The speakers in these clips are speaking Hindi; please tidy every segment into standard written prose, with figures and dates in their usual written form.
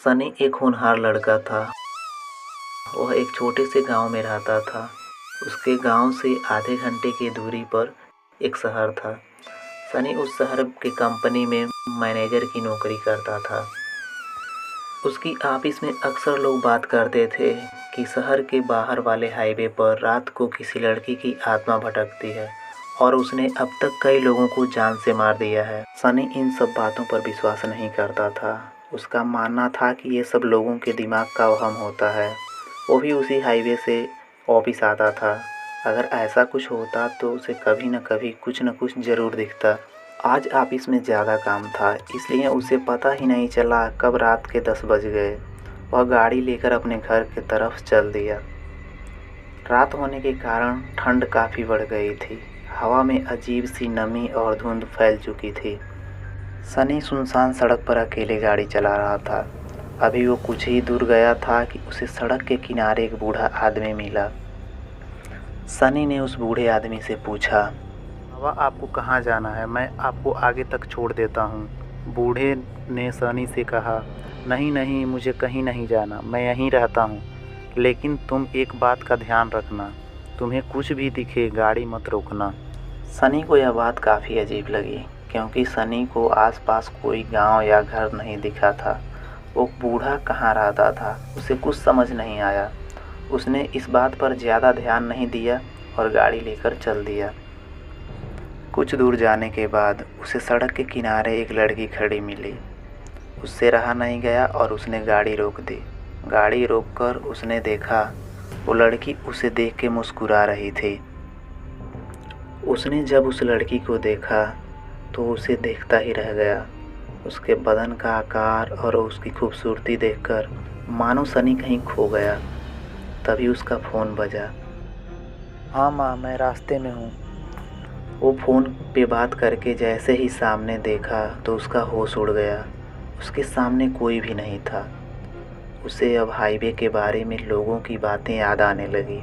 सनी एक होनहार लड़का था। वह एक छोटे से गांव में रहता था। उसके गांव से आधे घंटे की दूरी पर एक शहर था। सनी उस शहर के कंपनी में मैनेजर की नौकरी करता था। उसकी ऑफिस में अक्सर लोग बात करते थे कि शहर के बाहर वाले हाईवे पर रात को किसी लड़की की आत्मा भटकती है और उसने अब तक कई लोगों को जान से मार दिया है। सनी इन सब बातों पर विश्वास नहीं करता था। उसका मानना था कि ये सब लोगों के दिमाग का वहम होता है। वो भी उसी हाईवे से ऑफिस आता था। अगर ऐसा कुछ होता तो उसे कभी न कभी कुछ न कुछ ज़रूर दिखता। आज ऑफिस में ज़्यादा काम था, इसलिए उसे पता ही नहीं चला कब रात के 10 बज गए। वह गाड़ी लेकर अपने घर की तरफ चल दिया। रात होने के कारण ठंड काफ़ी बढ़ गई थी। हवा में अजीब सी नमी और धुंध फैल चुकी थी। सनी सुनसान सड़क पर अकेले गाड़ी चला रहा था। अभी वो कुछ ही दूर गया था कि उसे सड़क के किनारे एक बूढ़ा आदमी मिला। सनी ने उस बूढ़े आदमी से पूछा, बाबा आपको कहाँ जाना है? मैं आपको आगे तक छोड़ देता हूँ। बूढ़े ने सनी से कहा, नहीं नहीं, मुझे कहीं नहीं जाना, मैं यहीं रहता हूँ। लेकिन तुम एक बात का ध्यान रखना, तुम्हें कुछ भी दिखे गाड़ी मत रोकना। सनी को यह बात काफ़ी अजीब लगी, क्योंकि सनी को आसपास कोई गांव या घर नहीं दिखा था। वो बूढ़ा कहाँ रहता था, उसे कुछ समझ नहीं आया। उसने इस बात पर ज़्यादा ध्यान नहीं दिया और गाड़ी लेकर चल दिया। कुछ दूर जाने के बाद उसे सड़क के किनारे एक लड़की खड़ी मिली। उससे रहा नहीं गया और उसने गाड़ी रोक दी। गाड़ी रोककर उसने देखा वो लड़की उसे देख के मुस्कुरा रही थी। उसने जब उस लड़की को देखा तो उसे देखता ही रह गया। उसके बदन का आकार और उसकी खूबसूरती देखकर मानो सनी कहीं खो गया। तभी उसका फ़ोन बजा। हाँ माँ, मैं रास्ते में हूँ। वो फ़ोन पे बात करके जैसे ही सामने देखा तो उसका होश उड़ गया। उसके सामने कोई भी नहीं था। उसे अब हाईवे के बारे में लोगों की बातें याद आने लगी।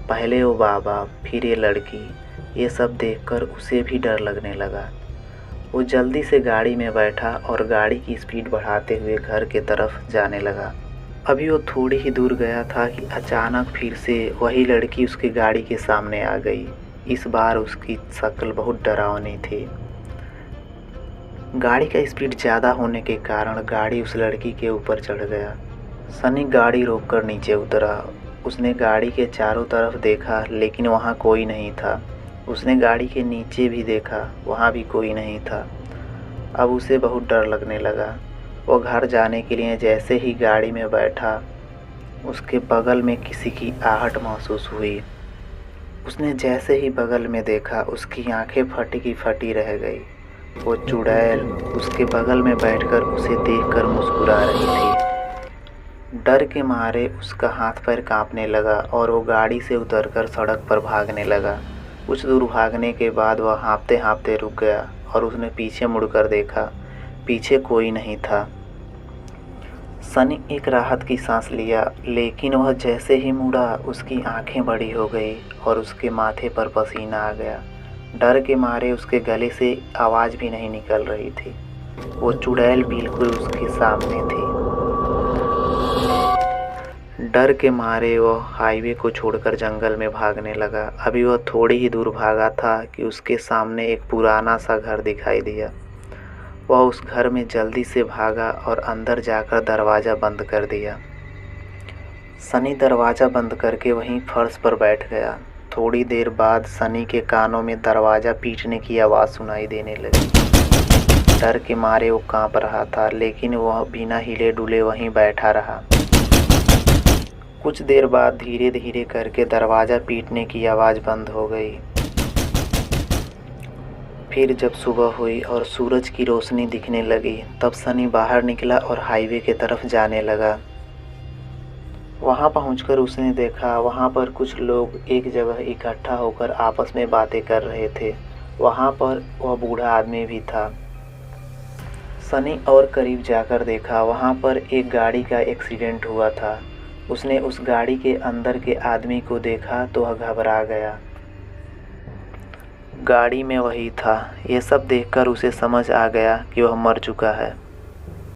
पहले वो बाबा, फिर ये लड़की। ये सब देखकर उसे भी डर लगने लगा। वो जल्दी से गाड़ी में बैठा और गाड़ी की स्पीड बढ़ाते हुए घर के तरफ जाने लगा। अभी वो थोड़ी ही दूर गया था कि अचानक फिर से वही लड़की उसकी गाड़ी के सामने आ गई। इस बार उसकी शक्ल बहुत डरावनी थी। गाड़ी का स्पीड ज़्यादा होने के कारण गाड़ी उस लड़की के ऊपर चढ़ गया। सनी गाड़ी रोककर नीचे उतरा। उसने गाड़ी के चारों तरफ देखा, लेकिन वहाँ कोई नहीं था। उसने गाड़ी के नीचे भी देखा, वहाँ भी कोई नहीं था। अब उसे बहुत डर लगने लगा। वो घर जाने के लिए जैसे ही गाड़ी में बैठा, उसके बगल में किसी की आहट महसूस हुई। उसने जैसे ही बगल में देखा, उसकी आंखें फटी की फटी रह गई। वो चुड़ैल उसके बगल में बैठकर उसे देखकर मुस्कुरा रही थी। डर के मारे उसका हाथ पैर कांपने लगा और वो गाड़ी से उतरकर सड़क पर भागने लगा। कुछ दूर भागने के बाद वह हाँफते हाँफते रुक गया और उसने पीछे मुड़कर देखा। पीछे कोई नहीं था। सनी एक राहत की सांस लिया, लेकिन वह जैसे ही मुड़ा उसकी आंखें बड़ी हो गई और उसके माथे पर पसीना आ गया। डर के मारे उसके गले से आवाज़ भी नहीं निकल रही थी। वो चुड़ैल बिल्कुल उसके सामने थी। डर के मारे वह हाईवे को छोड़कर जंगल में भागने लगा। अभी वह थोड़ी ही दूर भागा था कि उसके सामने एक पुराना सा घर दिखाई दिया। वह उस घर में जल्दी से भागा और अंदर जाकर दरवाज़ा बंद कर दिया। सनी दरवाज़ा बंद करके वहीं फर्श पर बैठ गया। थोड़ी देर बाद सनी के कानों में दरवाज़ा पीटने की आवाज़ सुनाई देने लगी। डर के मारे वो कांप रहा था, लेकिन वह बिना हिले डुले वहीं बैठा रहा। कुछ देर बाद धीरे धीरे करके दरवाज़ा पीटने की आवाज़ बंद हो गई। फिर जब सुबह हुई और सूरज की रोशनी दिखने लगी, तब सनी बाहर निकला और हाईवे की तरफ जाने लगा। वहाँ पहुँचकर उसने देखा वहाँ पर कुछ लोग एक जगह इकट्ठा होकर आपस में बातें कर रहे थे। वहाँ पर वह बूढ़ा आदमी भी था। सनी और करीब जाकर देखा, वहाँ पर एक गाड़ी का एक्सीडेंट हुआ था। उसने उस गाड़ी के अंदर के आदमी को देखा तो वह घबरा गया। गाड़ी में वही था। ये सब देखकर उसे समझ आ गया कि वह मर चुका है।